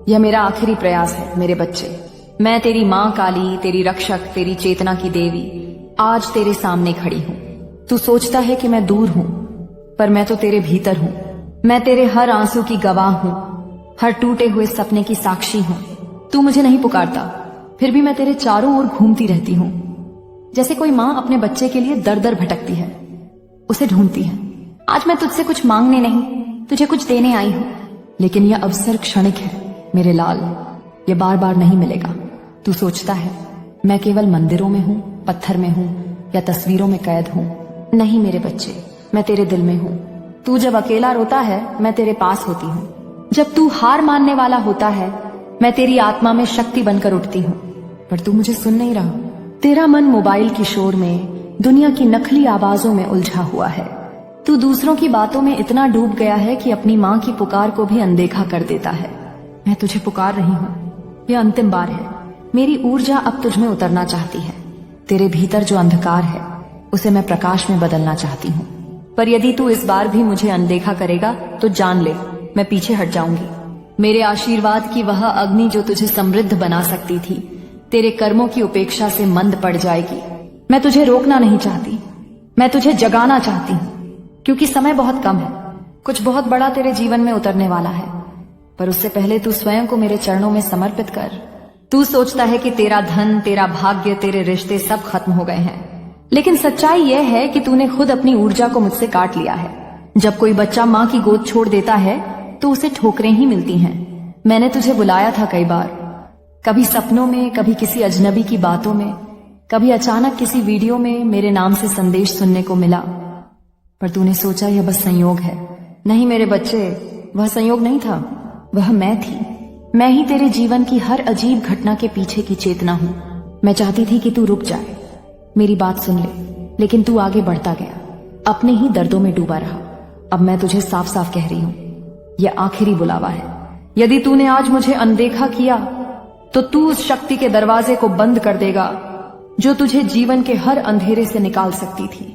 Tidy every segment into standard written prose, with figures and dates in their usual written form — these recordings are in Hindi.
यह मेरा आखिरी प्रयास है मेरे बच्चे। मैं तेरी माँ काली, तेरी रक्षक, तेरी चेतना की देवी आज तेरे सामने खड़ी हूँ। तू सोचता है कि मैं दूर हूँ, पर मैं तो तेरे भीतर हूँ। मैं तेरे हर आंसू की गवाह हूँ, हर टूटे हुए सपने की साक्षी हूँ। तू मुझे नहीं पुकारता, फिर भी मैं तेरे चारों ओर घूमती रहती हूँ। जैसे कोई माँ अपने बच्चे के लिए दर दर भटकती है, उसे ढूंढती है। आज मैं तुझसे कुछ मांगने नहीं, तुझे कुछ देने आई हूँ। लेकिन यह अवसर क्षणिक है मेरे लाल, ये बार बार नहीं मिलेगा। तू सोचता है मैं केवल मंदिरों में हूँ, पत्थर में हूँ या तस्वीरों में कैद हूँ। नहीं मेरे बच्चे, मैं तेरे दिल में हूँ। तू जब अकेला रोता है, मैं तेरे पास होती हूँ। जब तू हार मानने वाला होता है, मैं तेरी आत्मा में शक्ति बनकर उठती हूँ। पर तू मुझे सुन नहीं रहा। तेरा मन मोबाइल की शोर में, दुनिया की नकली आवाजों में उलझा हुआ है। तू दूसरों की बातों में इतना डूब गया है कि अपनी माँ की पुकार को भी अनदेखा कर देता है। मैं तुझे पुकार रही हूँ, यह अंतिम बार है। मेरी ऊर्जा अब तुझ में उतरना चाहती है। तेरे भीतर जो अंधकार है, उसे मैं प्रकाश में बदलना चाहती हूँ। पर यदि तू इस बार भी मुझे अनदेखा करेगा तो जान ले, मैं पीछे हट जाऊंगी। मेरे आशीर्वाद की वह अग्नि जो तुझे समृद्ध बना सकती थी, तेरे कर्मों की उपेक्षा से मंद पड़ जाएगी। मैं तुझे रोकना नहीं चाहती, मैं तुझे जगाना चाहती हूँ। क्योंकि समय बहुत कम है, कुछ बहुत बड़ा तेरे जीवन में उतरने वाला है। पर उससे पहले तू स्वयं को मेरे चरणों में समर्पित कर। तू सोचता है कि तेरा धन, तेरा भाग्य, तेरे रिश्ते सब खत्म हो गए हैं, लेकिन सच्चाई यह है कि तूने खुद अपनी ऊर्जा को मुझसे काट लिया है। जब कोई बच्चा माँ की गोद छोड़ देता है तो उसे ठोकरें ही मिलती हैं। मैंने तुझे बुलाया था कई बार, कभी सपनों में, कभी किसी अजनबी की बातों में, कभी अचानक किसी वीडियो में मेरे नाम से संदेश सुनने को मिला। पर तूने सोचा यह बस संयोग है। नहीं मेरे बच्चे, वह संयोग नहीं था, वह मैं थी। मैं ही तेरे जीवन की हर अजीब घटना के पीछे की चेतना हूँ। मैं चाहती थी कि तू रुक जाए, मेरी बात सुन ले, लेकिन तू आगे बढ़ता गया, अपने ही दर्दों में डूबा रहा। अब मैं तुझे साफ साफ कह रही हूँ, यह आखिरी बुलावा है। यदि तूने आज मुझे अनदेखा किया तो तू उस शक्ति के दरवाजे को बंद कर देगा जो तुझे जीवन के हर अंधेरे से निकाल सकती थी।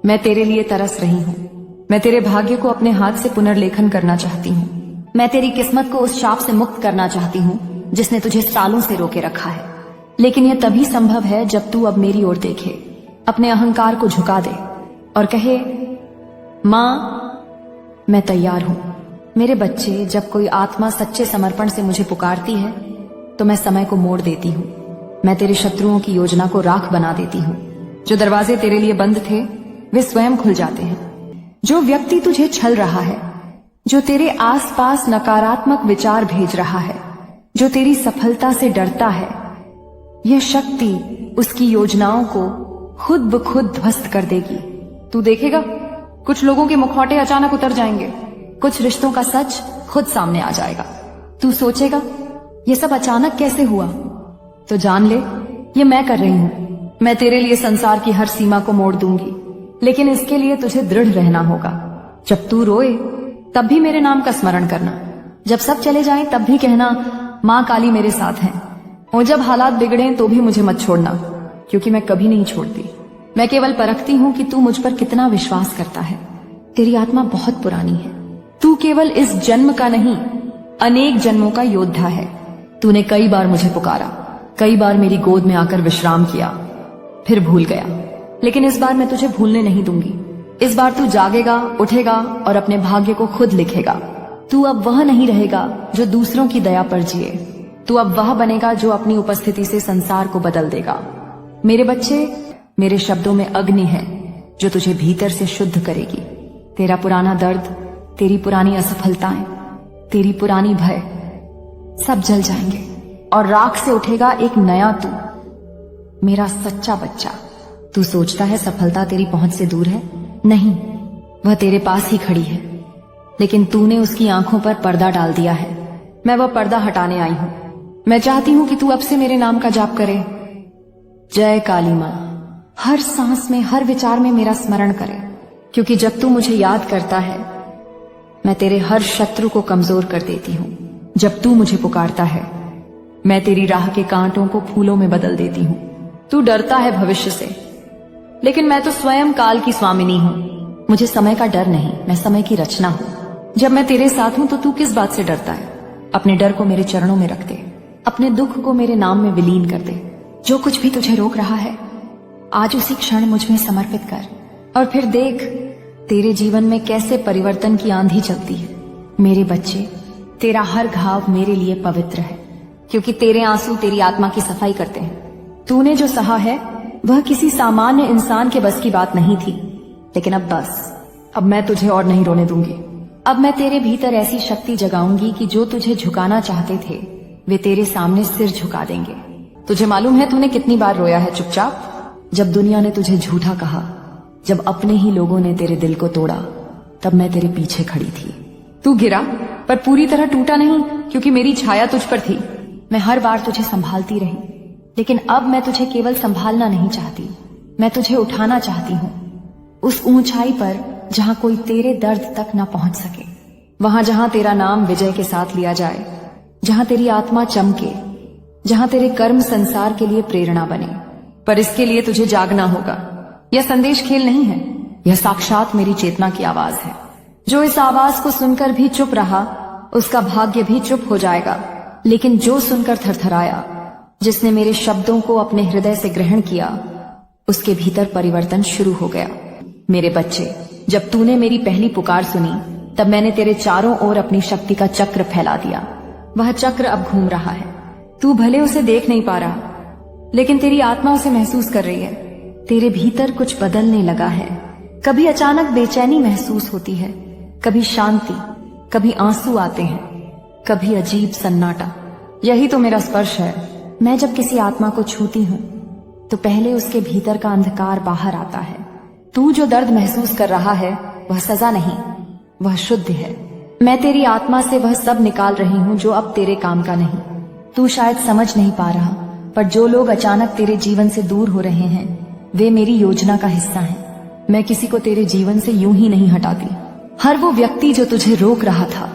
मैं तेरे लिए तरस रही हूँ। मैं तेरे भाग्य को अपने हाथ से पुनर्लेखन करना चाहती हूँ। मैं तेरी किस्मत को उस शाप से मुक्त करना चाहती हूँ जिसने तुझे सालों से रोके रखा है। लेकिन यह तभी संभव है जब तू अब मेरी ओर देखे, अपने अहंकार को झुका दे और कहे, माँ मैं तैयार हूँ। मेरे बच्चे, जब कोई आत्मा सच्चे समर्पण से मुझे पुकारती है तो मैं समय को मोड़ देती हूँ। मैं तेरे शत्रुओं की योजना को राख बना देती हूँ। जो दरवाजे तेरे लिए बंद थे वे स्वयं खुल जाते हैं। जो व्यक्ति तुझे छल रहा है, जो तेरे आसपास नकारात्मक विचार भेज रहा है, जो तेरी सफलता से डरता है, यह शक्ति उसकी योजनाओं को खुद ब खुद ध्वस्त कर देगी। तू देखेगा, कुछ लोगों के मुखौटे अचानक उतर जाएंगे, कुछ रिश्तों का सच खुद सामने आ जाएगा। तू सोचेगा ये सब अचानक कैसे हुआ? तो जान ले, ये मैं कर रही हूँ। मैं तेरे लिए संसार की हर सीमा को मोड़ दूंगी, लेकिन इसके लिए तुझे दृढ़ रहना होगा। जब तू रोए तब भी मेरे नाम का स्मरण करना। जब सब चले जाएं तब भी कहना, माँ काली मेरे साथ हैं। और जब हालात बिगड़े तो भी मुझे मत छोड़ना, क्योंकि मैं कभी नहीं छोड़ती। मैं केवल परखती हूँ कि तू मुझ पर कितना विश्वास करता है। तेरी आत्मा बहुत पुरानी है। तू केवल इस जन्म का नहीं, अनेक जन्मों का योद्धा है। तूने कई बार मुझे पुकारा, कई बार मेरी गोद में आकर विश्राम किया, फिर भूल गया। लेकिन इस बार मैं तुझे भूलने नहीं दूंगी। इस बार तू जागेगा, उठेगा और अपने भाग्य को खुद लिखेगा। तू अब वह नहीं रहेगा जो दूसरों की दया पर जिए। तू अब वह बनेगा जो अपनी उपस्थिति से संसार को बदल देगा। मेरे बच्चे, मेरे शब्दों में अग्नि है जो तुझे भीतर से शुद्ध करेगी। तेरा पुराना दर्द, तेरी पुरानी असफलताएं, तेरी पुरानी भय सब जल जाएंगे और राख से उठेगा एक नया तू, मेरा सच्चा बच्चा। तू सोचता है सफलता तेरी पहुंच से दूर है? नहीं, वह तेरे पास ही खड़ी है, लेकिन तूने उसकी आंखों पर पर्दा डाल दिया है। मैं वह पर्दा हटाने आई हूं। मैं चाहती हूं कि तू अब से मेरे नाम का जाप करे। जय काली मां। हर सांस में, हर विचार में मेरा स्मरण करे, क्योंकि जब तू मुझे याद करता है, मैं तेरे हर शत्रु को कमजोर कर देती हूँ। जब तू मुझे पुकारता है, मैं तेरी राह के कांटों को फूलों में बदल देती हूँ। तू डरता है भविष्य से, लेकिन मैं तो स्वयं काल की स्वामिनी हूँ। मुझे समय का डर नहीं, मैं समय की रचना हूँ। जब मैं तेरे साथ हूँ तो तू किस बात से डरता है? अपने डर को मेरे चरणों में रख दे, अपने दुख को मेरे नाम में विलीन कर दे। जो कुछ भी तुझे रोक रहा है आज उसी क्षण मुझ में समर्पित कर, और फिर देख तेरे जीवन में कैसे परिवर्तन की आंधी चलती है। मेरे बच्चे, तेरा हर घाव मेरे लिए पवित्र है, क्योंकि तेरे आंसू तेरी आत्मा की सफाई करते हैं। तूने जो सहा है वह किसी सामान्य इंसान के बस की बात नहीं थी, लेकिन अब बस, अब मैं तुझे और नहीं रोने दूंगी। अब मैं तेरे भीतर ऐसी शक्ति जगाऊंगी कि जो तुझे झुकाना चाहते थे वे तेरे सामने सिर झुका देंगे। तुझे मालूम है तूने कितनी बार रोया है चुपचाप? जब दुनिया ने तुझे झूठा कहा, जब अपने ही लोगों ने तेरे दिल को तोड़ा, तब मैं तेरे पीछे खड़ी थी। तू गिरा पर पूरी तरह टूटा नहीं, क्योंकि मेरी छाया तुझ पर थी। मैं हर बार तुझे संभालती रही, लेकिन अब मैं तुझे केवल संभालना नहीं चाहती, मैं तुझे उठाना चाहती हूँ उस ऊंचाई पर जहां कोई तेरे दर्द तक न पहुंच सके, वहां जहां तेरा नाम विजय के साथ लिया जाए, जहां तेरी आत्मा चमके, जहां तेरे कर्म संसार के लिए प्रेरणा बने। पर इसके लिए तुझे जागना होगा। यह संदेश खेल नहीं है, यह साक्षात मेरी चेतना की आवाज है। जो इस आवाज को सुनकर भी चुप रहा उसका भाग्य भी चुप हो जाएगा, लेकिन जो सुनकर थरथराया, जिसने मेरे शब्दों को अपने हृदय से ग्रहण किया, उसके भीतर परिवर्तन शुरू हो गया। मेरे बच्चे, जब तूने मेरी पहली पुकार सुनी तब मैंने तेरे चारों ओर अपनी शक्ति का चक्र फैला दिया। वह चक्र अब घूम रहा है। तू भले उसे देख नहीं पा रहा, लेकिन तेरी आत्मा उसे महसूस कर रही है। तेरे भीतर कुछ बदलने लगा है। कभी अचानक बेचैनी महसूस होती है, कभी शांति, कभी आंसू आते हैं, कभी अजीब सन्नाटा। यही तो मेरा स्पर्श है। मैं जब किसी आत्मा को छूती हूँ तो पहले उसके भीतर का अंधकार बाहर आता है। तू जो दर्द महसूस कर रहा है वह सजा नहीं, वह शुद्ध है। मैं तेरी आत्मा से वह सब निकाल रही हूँ जो अब तेरे काम का नहीं। तू शायद समझ नहीं पा रहा, पर जो लोग अचानक तेरे जीवन से दूर हो रहे हैं वे मेरी योजना का हिस्सा हैं। मैं किसी को तेरे जीवन से यूं ही नहीं हटाती। हर वो व्यक्ति जो तुझे रोक रहा था,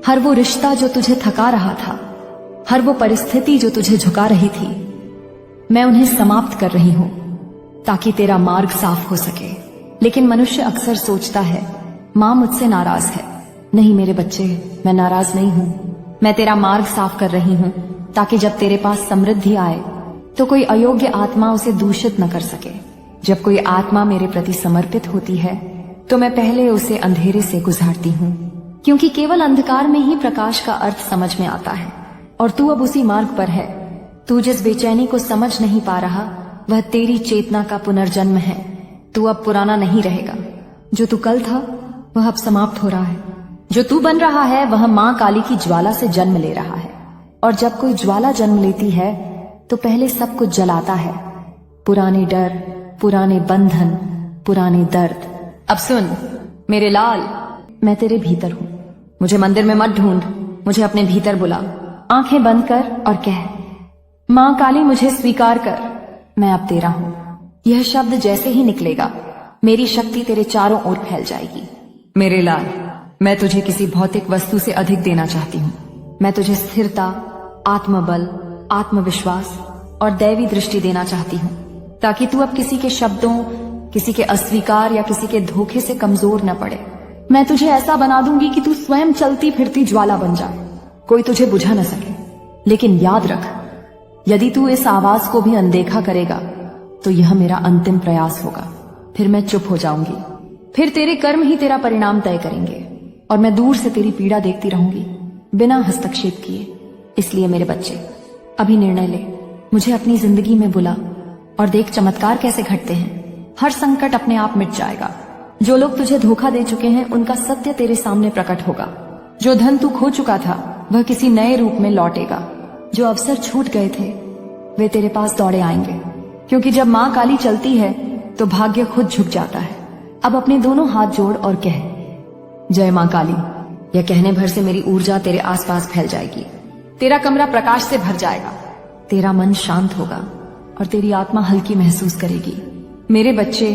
हर वो रिश्ता जो तुझे थका रहा था, हर वो परिस्थिति जो तुझे झुका रही थी, मैं उन्हें समाप्त कर रही हूँ ताकि तेरा मार्ग साफ हो सके। लेकिन मनुष्य अक्सर सोचता है माँ मुझसे नाराज है। नहीं मेरे बच्चे, मैं नाराज नहीं हूँ। मैं तेरा मार्ग साफ कर रही हूँ ताकि जब तेरे पास समृद्धि आए तो कोई अयोग्य आत्मा उसे दूषित न कर सके। जब कोई आत्मा मेरे प्रति समर्पित होती है तो मैं पहले उसे अंधेरे से गुजारती हूँ, क्योंकि केवल अंधकार में ही प्रकाश का अर्थ समझ में आता है। और तू अब उसी मार्ग पर है। तू जिस बेचैनी को समझ नहीं पा रहा वह तेरी चेतना का पुनर्जन्म है। तू अब पुराना नहीं रहेगा। जो तू कल था वह अब समाप्त हो रहा है। जो तू बन रहा है वह माँ काली की ज्वाला से जन्म ले रहा है। और जब कोई ज्वाला जन्म लेती है तो पहले सब कुछ जलाता है, पुराने डर, पुराने बंधन, पुराने दर्द। अब सुन मेरे लाल, मैं तेरे भीतर हूँ। मुझे मंदिर में मत ढूंढ, मुझे अपने भीतर बुला। आंखें बंद कर और कह, माँ काली मुझे स्वीकार कर, मैं अब तेरा हूँ। यह शब्द जैसे ही निकलेगा मेरी शक्ति तेरे चारों ओर फैल जाएगी। मेरे लाल, मैं तुझे किसी भौतिक वस्तु से अधिक देना चाहती हूँ। मैं तुझे स्थिरता, आत्मबल, आत्मविश्वास और दैवी दृष्टि देना चाहती हूँ, ताकि तू अब किसी के शब्दों, किसी के अस्वीकार या किसी के धोखे से कमजोर न पड़े। मैं तुझे ऐसा बना दूंगी कि तू स्वयं चलती फिरती ज्वाला बन जाए, कोई तुझे बुझा न सके। लेकिन याद रख, यदि तू इस आवाज को भी अनदेखा करेगा तो यह मेरा अंतिम प्रयास होगा। फिर मैं चुप हो जाऊंगी। फिर तेरे कर्म ही तेरा परिणाम तय करेंगे और मैं दूर से तेरी पीड़ा देखती रहूंगी बिना हस्तक्षेप किए। इसलिए मेरे बच्चे, अभी निर्णय ले, मुझे अपनी जिंदगी में बुला और देख चमत्कार कैसे घटते हैं। हर संकट अपने आप मिट जाएगा। जो लोग तुझे धोखा दे चुके हैं उनका सत्य तेरे सामने प्रकट होगा। जो धन तू खो चुका था वह किसी नए रूप में लौटेगा। जो अवसर छूट गए थे वे तेरे पास दौड़े आएंगे, क्योंकि जब माँ काली चलती है तो भाग्य खुद झुक जाता है। अब अपने दोनों हाथ जोड़ और कह, जय माँ काली। यह कहने भर से मेरी ऊर्जा तेरे आसपास फैल जाएगी। तेरा कमरा प्रकाश से भर जाएगा, तेरा मन शांत होगा और तेरी आत्मा हल्की महसूस करेगी। मेरे बच्चे,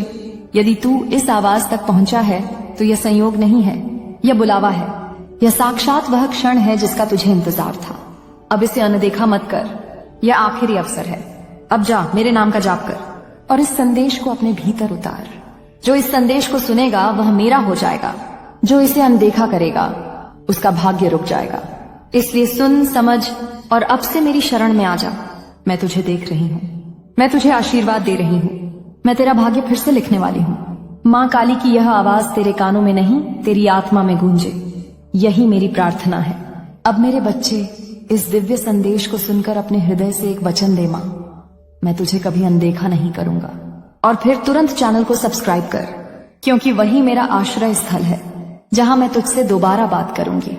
यदि तू इस आवाज तक पहुंचा है तो यह संयोग नहीं है, यह बुलावा है। यह साक्षात वह क्षण है जिसका तुझे इंतजार था। अब इसे अनदेखा मत कर, यह आखिरी अवसर है। अब जा, मेरे नाम का जाप कर और इस संदेश को अपने भीतर उतार। जो इस संदेश को सुनेगा वह मेरा हो जाएगा। जो इसे अनदेखा करेगा उसका भाग्य रुक जाएगा। इसलिए सुन, समझ और अब से मेरी शरण में आ जा। मैं तुझे देख रही हूँ, मैं तुझे आशीर्वाद दे रही हूँ, मैं तेरा भाग्य फिर से लिखने वाली हूँ। माँ काली की यह आवाज तेरे कानों में नहीं, तेरी आत्मा में गूंजे, यही मेरी प्रार्थना है। अब मेरे बच्चे, इस दिव्य संदेश को सुनकर अपने हृदय से एक वचन दे माँ, मैं तुझे कभी अनदेखा नहीं करूंगा। और फिर तुरंत चैनल को सब्सक्राइब कर, क्योंकि वही मेरा आश्रय स्थल है, जहां मैं तुझसे दोबारा बात करूंगी।